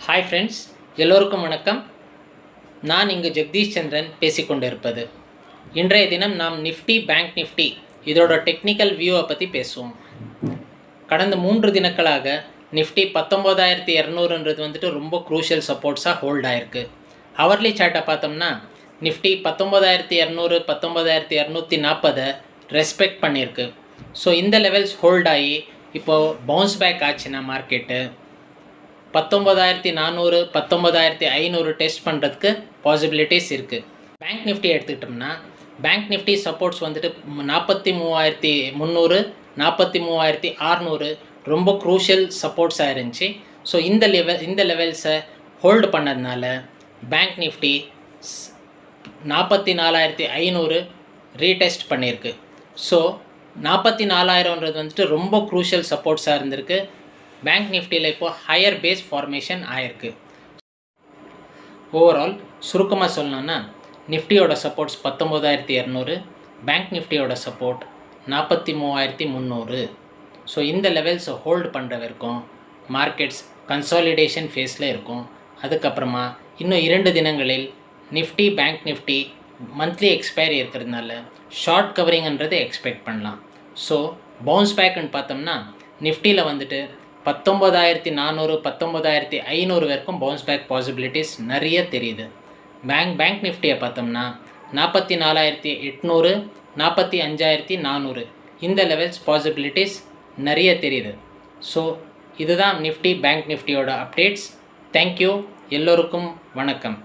Hi friends, எல்லோருக்கும் வணக்கம். நான் இங்கு ஜெகதீஷ் சந்திரன் பேசிக்கொண்டிருப்பது. இன்றைய தினம் நாம் நிஃப்டி பேங்க் நிஃப்டி இதோட டெக்னிக்கல் வியூவை பற்றி பேசுவோம். கடந்த 3 தினங்களாக நிஃப்டி 19200ன்றது வந்துட்டு ரொம்ப க்ரூஷியல் சப்போர்ட்ஸாக ஹோல்ட் ஆயிருக்கு. ஹவர்லி சார்ட்டை பார்த்தோம்னா நிஃப்டி 19200 19240 ரெஸ்பெக்ட் பண்ணியிருக்கு. ஸோ இந்த லெவல்ஸ் ஹோல்ட் ஆகி இப்போது பவுன்ஸ் பேக் ஆச்சுன்னா மார்க்கெட்டு 19400 19500 டெஸ்ட் பண்ணுறதுக்கு பாசிபிலிட்டிஸ் இருக்குது. பேங்க் நிஃப்டி எடுத்துக்கிட்டோம்னா பேங்க் நிஃப்டி சப்போர்ட்ஸ் வந்துட்டு 43300 43600 ரொம்ப க்ரூஷியல் சப்போர்ட்ஸாக இருந்துச்சு. ஸோ இந்த லெவல்ஸை ஹோல்டு பண்ணதுனால பேங்க் நிஃப்டி 44500 ரீடெஸ்ட் பண்ணியிருக்கு. ஸோ 44000ன்றது வந்துட்டு ரொம்ப க்ரூஷியல் சப்போர்ட்ஸாக இருந்திருக்கு. பேங்க் நிஃப்டியில் இப்போது ஹையர் பேஸ் ஃபார்மேஷன் ஆயிருக்கு. ஓவரால் சுருக்கமாக சொல்லணும்னா நிஃப்டியோட சப்போர்ட்ஸ் 19200, பேங்க் நிஃப்டியோட சப்போர்ட் 43300. ஸோ இந்த லெவல்ஸை ஹோல்டு பண்ணுற வரைக்கும் மார்க்கெட்ஸ் கன்சாலிடேஷன் ஃபேஸில் இருக்கும். அதுக்கப்புறமா இன்னும் 2 தினங்களில் Nifty bank Nifty monthly expiry இருக்கிறதுனால ஷார்ட் கவரிங்ன்றதை எக்ஸ்பெக்ட் பண்ணலாம். ஸோ பவுன்ஸ் பேக்குன்னு பார்த்தோம்னா நிஃப்டியில் வந்துட்டு 19400 19500 வரைக்கும் பவுன்ஸ் பேக் பாசிபிலிட்டிஸ் நிறைய தெரியுது. பேங்க் நிஃப்டியை பார்த்தோம்னா 44800 45400 இந்த லெவல்ஸ் பாசிபிலிட்டிஸ் நிறைய தெரியுது. ஸோ இதுதான் நிஃப்டி பேங்க் நிஃப்டியோட அப்டேட்ஸ். தேங்க்யூ. எல்லோருக்கும் வணக்கம்.